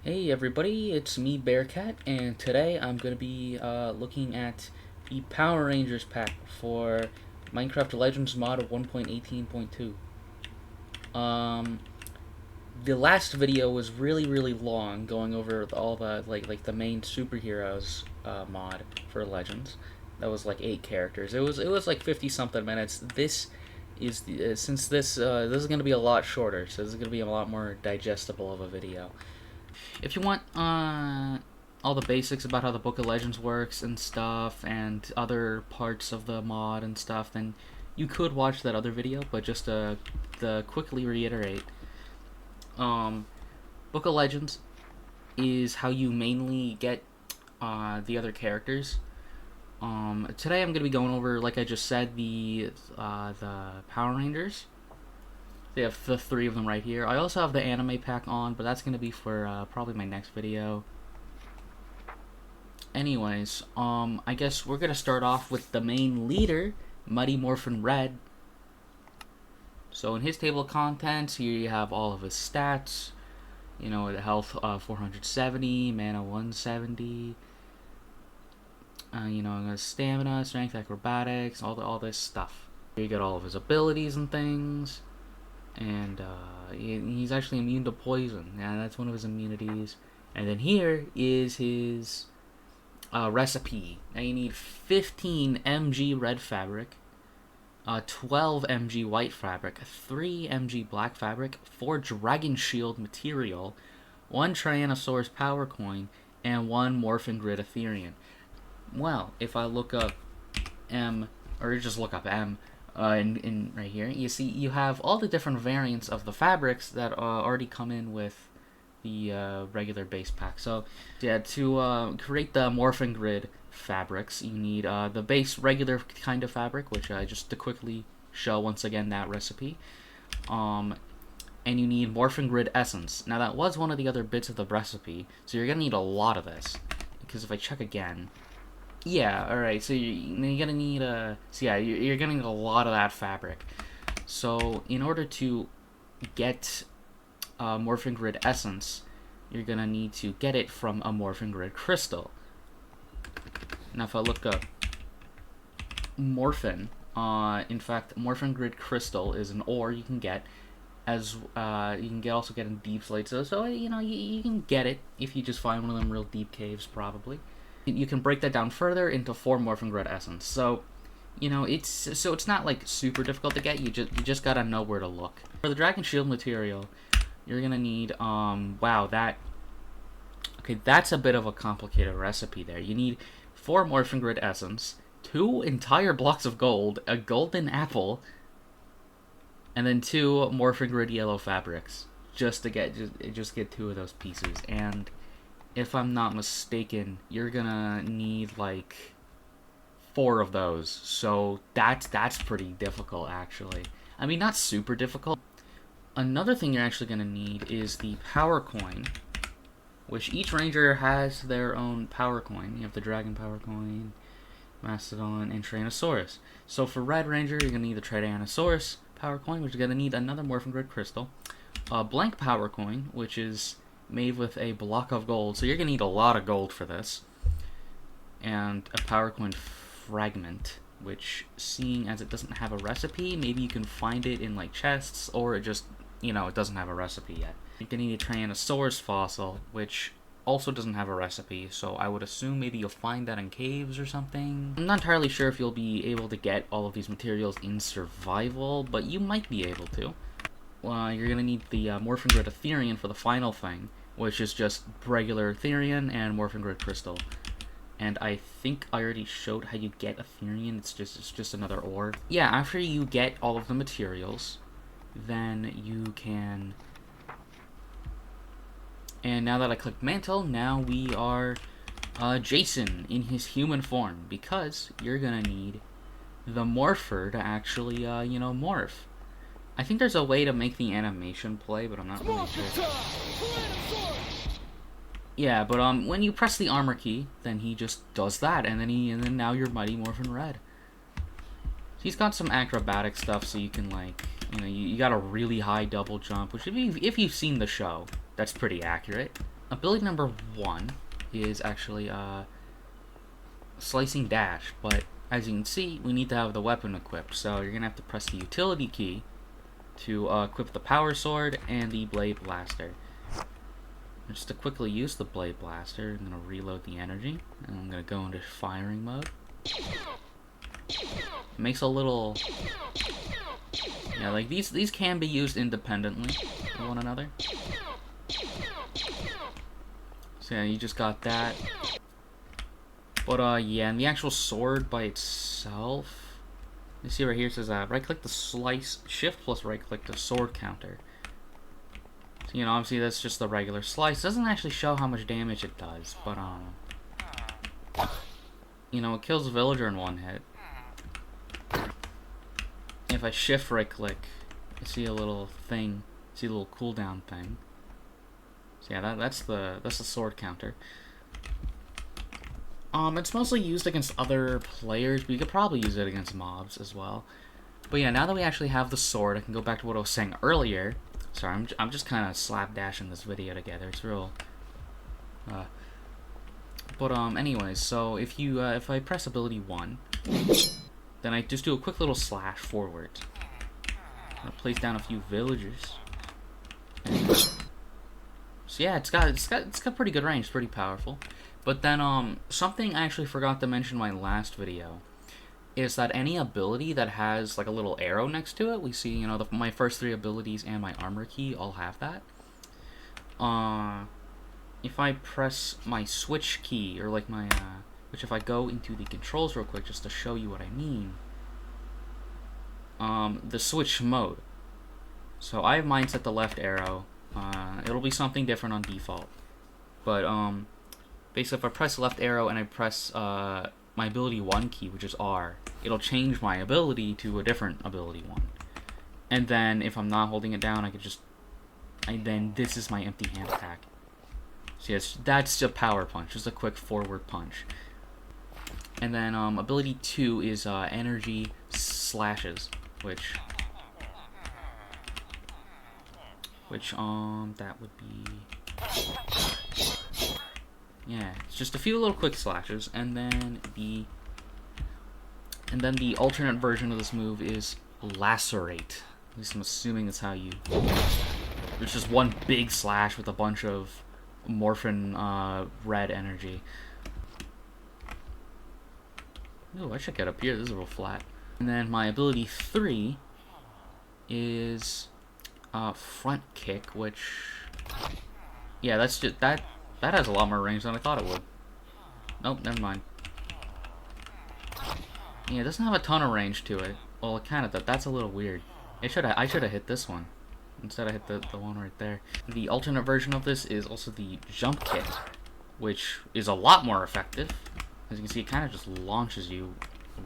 Hey everybody, it's me Bearcat, and today I'm going to be looking at the Power Rangers pack for Minecraft Legends mod of 1.18.2. Um, the last video was really long, going over all the the main superheroes mod for Legends. That was like 8 characters. It was like 50 something minutes. This is since this is going to be a lot shorter, so this is going to be a lot more digestible of a video. If you want all the basics about how the Book of Legends works and stuff, and other parts of the mod and stuff, then you could watch that other video. But just to quickly reiterate, um, Book of Legends is how you mainly get the other characters. Today I'm going to be going over, like I just said, the Power Rangers. They have the 3 of them right here. I also have the anime pack on, but that's going to be for probably my next video. Anyways, I guess we're going to start off with the main leader, Mighty Morphin Red. So in his table of contents, here you have all of his stats. You know, the health 470, mana 170. You know, stamina, strength, acrobatics, all this stuff. Here you get all of his abilities and things. And he's actually immune to poison. Yeah, that's one of his immunities. And then here is his recipe. Now you need 15 mg red fabric, 12 mg white fabric, 3 mg black fabric, 4 dragon shield material, 1 Tyrannosaurus power coin, and 1 Morphin Grid Ethereum. Well, if I look up M, or just look up M, in right here, you see you have all the different variants of the fabrics that already come in with the regular base pack. So yeah, to create the Morphin Grid fabrics, you need the base regular kind of fabric, which just to quickly show once again that recipe. And you need Morphin Grid essence. Now that was one of the other bits of the recipe, so you're gonna need a lot of this, because if I check again, yeah, alright, so you're gonna need you're gonna need a lot of that fabric. So in order to get Morphin Grid essence, you're gonna need to get it from a Morphin Grid crystal. Now if I look up Morphin, in fact, Morphin Grid crystal is an ore you can get, as you can also get in deep slate. So you know, you can get it if you just find one of them real deep caves, probably. You can break that down further into 4 Morphin Grid essence. So, you know, it's not like super difficult to get. You just gotta know where to look. For the Dragon Shield material, you're gonna need that's a bit of a complicated recipe there. You need 4 Morphin Grid essence, 2 entire blocks of gold, a golden apple, and then 2 Morphin Grid yellow fabrics, just to get 2 of those pieces. And if I'm not mistaken, you're gonna need like 4 of those. So that's pretty difficult, actually. I mean, not super difficult. Another thing you're actually gonna need is the power coin, which each ranger has their own power coin. You have the dragon power coin, Mastodon, and Tyrannosaurus. So for Red Ranger, you're gonna need the Tyrannosaurus power coin, which is gonna need another Morphin Grid crystal, a blank power coin, which is made with a block of gold, so you're gonna need a lot of gold for this, and a power coin fragment, which, seeing as it doesn't have a recipe, maybe you can find it in like chests, or it just, you know, it doesn't have a recipe yet. You're gonna need a Tyrannosaurus fossil, which also doesn't have a recipe, so I would assume maybe you'll find that in caves or something. I'm not entirely sure if you'll be able to get all of these materials in survival, but you might be able to. You're gonna need the Morphin Grid Ethereum for the final thing, which is just regular Ethereum and Morphin Grid crystal. And I think I already showed how you get Ethereum. It's just another ore. Yeah, after you get all of the materials, then you can. And now that I click mantle, now we are Jason in his human form, because you're gonna need the morpher to actually you know, morph. I think there's a way to make the animation play, but I'm not really sure. Yeah, but when you press the armor key, then he just does that, and then now you're Mighty Morphin Red. He's got some acrobatic stuff, so you can, like, you know, you got a really high double jump, which if you've seen the show, that's pretty accurate. ability number 1 is actually slicing dash, but as you can see, we need to have the weapon equipped, so you're gonna have to press the utility key to equip the power sword and the blade blaster. And just to quickly use the blade blaster, I'm gonna reload the energy, and I'm gonna go into firing mode. It makes a little, yeah, like these can be used independently of one another. So yeah, you just got that. But yeah, and the actual sword by itself, you see right here, it says right-click the slice, shift plus right-click the sword counter. So, you know, obviously that's just the regular slice. It doesn't actually show how much damage it does, but you know, it kills a villager in one hit. If I shift right-click, I see a little thing, see a little cooldown thing. So yeah, that's the sword counter. It's mostly used against other players, but you could probably use it against mobs as well. But yeah, now that we actually have the sword, I can go back to what I was saying earlier. Sorry, I'm just kind of slapdashing this video together. It's real. Anyways, so if I press ability 1, then I just do a quick little slash forward. I'll place down a few villagers. So yeah, it's got pretty good range, pretty powerful. But then something I actually forgot to mention in my last video is that any ability that has like a little arrow next to it, we see, you know, my first 3 abilities and my armor key all have that. If I press my switch key, or like my which if I go into the controls real quick just to show you what I mean, the switch mode. So I have mine set to left arrow. It'll be something different on default, but basically if I press left arrow and I press my ability 1 key, which is R, it'll change my ability to a different ability 1. And then if I'm not holding it down, I could just, then this is my empty hand attack. So yes, that's a power punch, just a quick forward punch. And then ability 2 is energy slashes, which that would be, yeah, it's just a few little quick slashes, and then the alternate version of this move is lacerate. At least I'm assuming that's how you. There's just one big slash with a bunch of morphin red energy. Ooh, I should get up here. This is real flat. And then my ability 3 is front kick, which, yeah, that's just that has a lot more range than I thought it would. Nope, never mind. Yeah, it doesn't have a ton of range to it. Well, it kind of does. That's a little weird. I should have hit this one. Instead I hit the one right there. The alternate version of this is also the jump kick, which is a lot more effective. As you can see, it kind of just launches you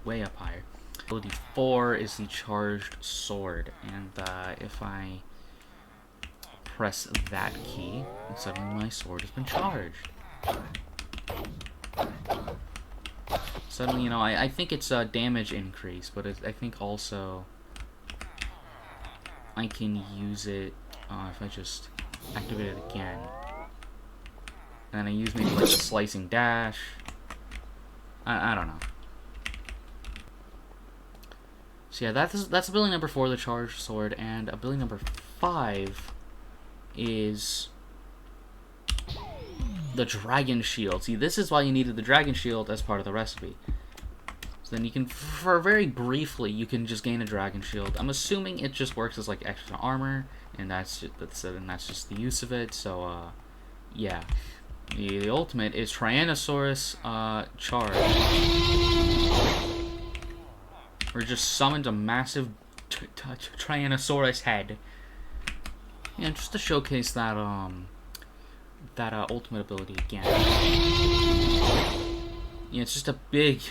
way up higher. Ability 4 is the charged sword, and if I press that key, and suddenly my sword has been charged. Suddenly, you know, I think it's a damage increase, but I think also I can use it if I just activate it again. And I use maybe like the slicing dash. I don't know. So yeah, that's ability number 4, the charged sword, and ability number 5 is the dragon shield. See, this is why you needed the dragon shield as part of the recipe. So then you can, for very briefly, you can just gain a dragon shield. I'm assuming it just works as like extra armor, and that's just the use of it. So yeah, the ultimate is Tyrannosaurus charge. Or just summons a massive Tyrannosaurus head. Yeah, just to showcase that ultimate ability again. Yeah, it's just a big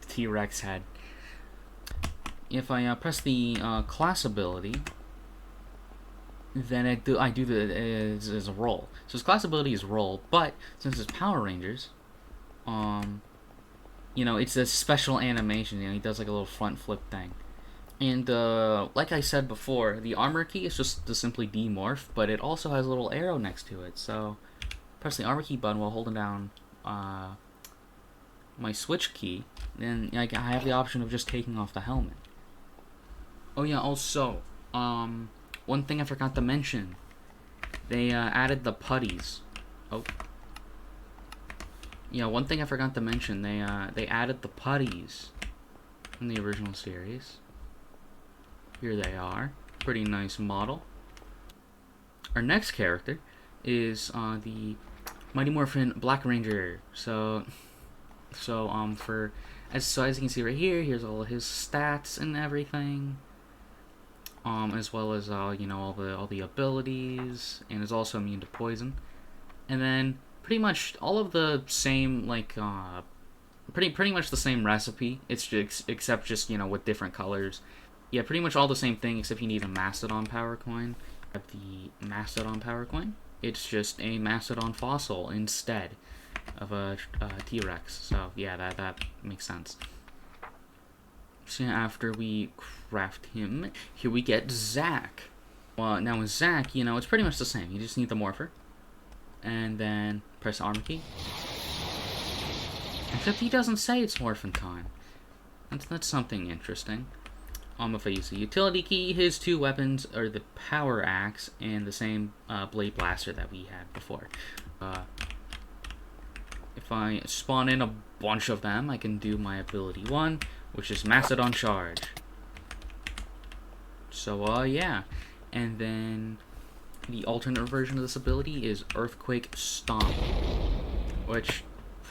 T-Rex head. If I press the class ability, then I do the is a roll. So his class ability is roll, but since it's Power Rangers, you know, it's a special animation. You know, he does like a little front flip thing. And like I said before, the armor key is just to simply demorph, but it also has a little arrow next to it. So press the armor key button while holding down my switch key, then like, I have the option of just taking off the helmet. Oh yeah, also, one thing I forgot to mention, they added the putties. Oh. Yeah, one thing I forgot to mention, they added the putties in the original series. Here they are. Pretty nice model. Our next character is the Mighty Morphin Black Ranger. So as you can see right here, here's all of his stats and everything. As well as you know, all the abilities, and is also immune to poison. And then pretty much all of the same, like pretty much the same recipe. It's just, except just, you know, with different colors. Yeah, pretty much all the same thing, except you need a Mastodon power coin. The Mastodon power coin, it's just a Mastodon fossil instead of a T-Rex. So yeah, that makes sense. So after we craft him, here we get Zack. Well, now with Zack, you know, it's pretty much the same. You just need the Morpher, and then press the armor key. Except he doesn't say it's morphin time. That's something interesting. If I use the utility key, his two weapons are the power axe and the same blade blaster that we had before. If I spawn in a bunch of them, I can do my ability 1, which is Mastodon Charge. So, yeah. And then the alternate version of this ability is Earthquake Stomp. Which,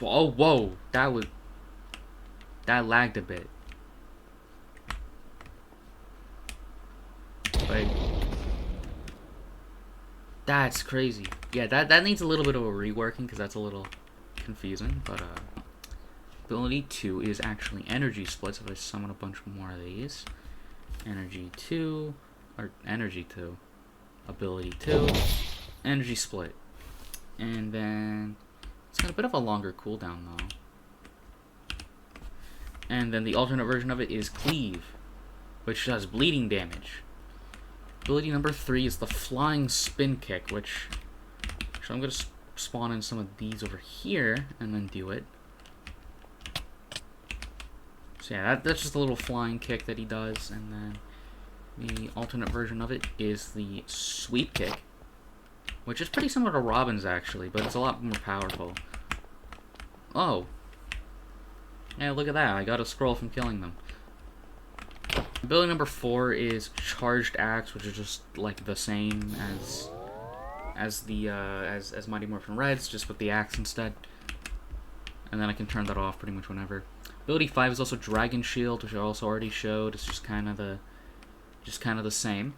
oh, whoa, that lagged a bit. Like, that's crazy. Yeah, that needs a little bit of a reworking because that's a little confusing. But ability 2 is actually energy splits. If I summon a bunch more of these, energy 2, ability 2, energy split, and then it's got a bit of a longer cooldown though. And then the alternate version of it is cleave, which does bleeding damage. Ability number 3 is the Flying Spin Kick, which I'm going to spawn in some of these over here and then do it. So yeah, that's just a little flying kick that he does. And then the alternate version of it is the Sweep Kick, which is pretty similar to Robin's actually, but it's a lot more powerful. Oh. Yeah, look at that. I got a scroll from killing them. Ability number 4 is Charged Axe, which is just like the same as Mighty Morphin Red's, just with the axe instead. And then I can turn that off pretty much whenever. Ability 5 is also Dragon Shield, which I also already showed. It's just kind of the same.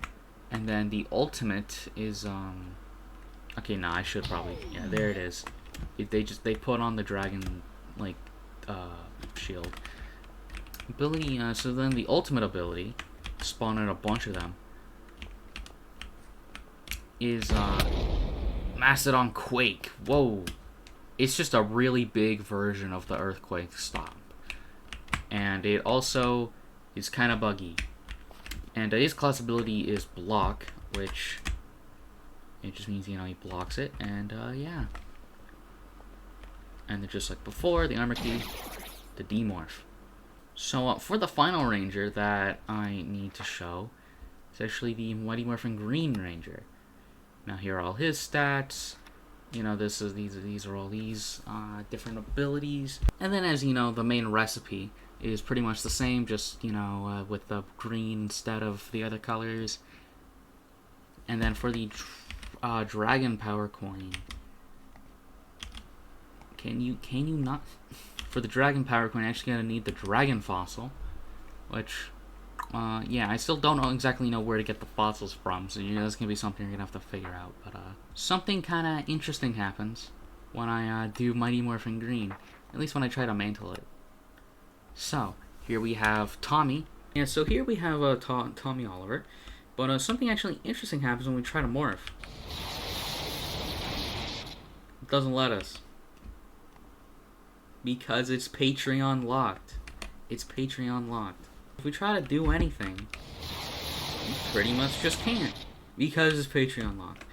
And then the ultimate is okay, nah, I should probably, yeah, there it is. They put on the dragon like shield. Ability, so then the ultimate ability, spawning a bunch of them, is Mastodon Quake. Whoa. It's just a really big version of the Earthquake Stomp. And it also is kind of buggy. And his class ability is Block, which it just means, you know, he blocks it, and yeah. And then just like before, the armor key, the demorph. So for the final ranger that I need to show, it's actually the Mighty Morphin Green Ranger. Now here are all his stats. You know, these are all these different abilities. And then, as you know, the main recipe is pretty much the same, just, you know, with the green instead of the other colors. And then for the dragon power coin, can you not? For the dragon power coin, I'm actually gonna need the dragon fossil, which, yeah, I still don't exactly know where to get the fossils from, so you know, that's gonna be something you're gonna have to figure out. But something kind of interesting happens when I do Mighty Morphin Green, at least when I try to mantle it. So here we have Tommy. Yeah, so here we have Tommy Oliver, but something actually interesting happens when we try to morph. It doesn't let us. Because it's Patreon locked. It's Patreon locked. If we try to do anything, we pretty much just can't. Because it's Patreon locked.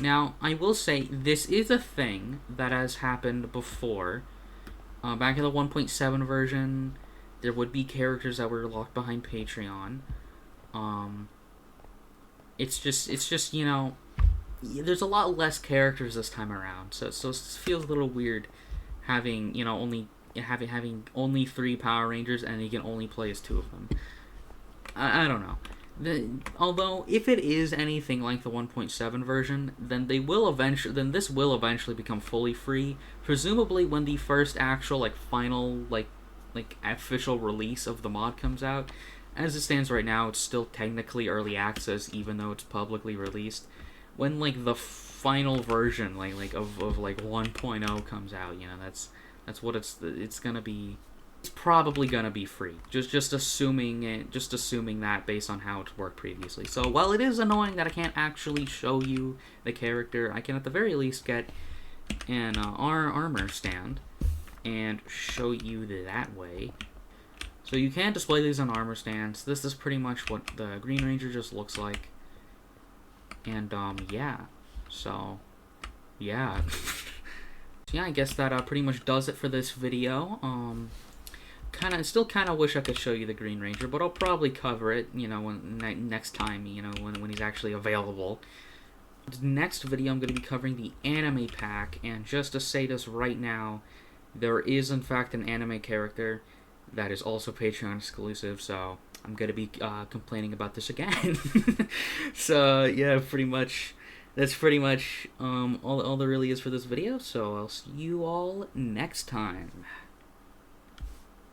Now, I will say, this is a thing that has happened before. Back in the 1.7 version, there would be characters that were locked behind Patreon. It's just you know, there's a lot less characters this time around, so it feels a little weird having, you know, having only 3 Power Rangers and you can only play as 2 of them. I don't know. Although if it is anything like the 1.7 version, then this will eventually become fully free. Presumably when the first actual final official release of the mod comes out. As it stands right now, it's still technically early access, even though it's publicly released. When the final version of 1.0 comes out, you know, that's what it's gonna be. It's probably gonna be free. Just assuming that based on how it's worked previously. So while it is annoying that I can't actually show you the character, I can at the very least get an armor stand and show you that way. So you can display these on armor stands. This is pretty much what the Green Ranger just looks like. And yeah. So yeah. So yeah, I guess that pretty much does it for this video. Still kind of wish I could show you the Green Ranger, but I'll probably cover it, you know, next time, you know, when he's actually available. The next video, I'm going to be covering the anime pack, and just to say this right now, there is in fact an anime character that is also Patreon exclusive, so I'm going to be complaining about this again. So yeah, that's pretty much all there really is for this video, so I'll see you all next time.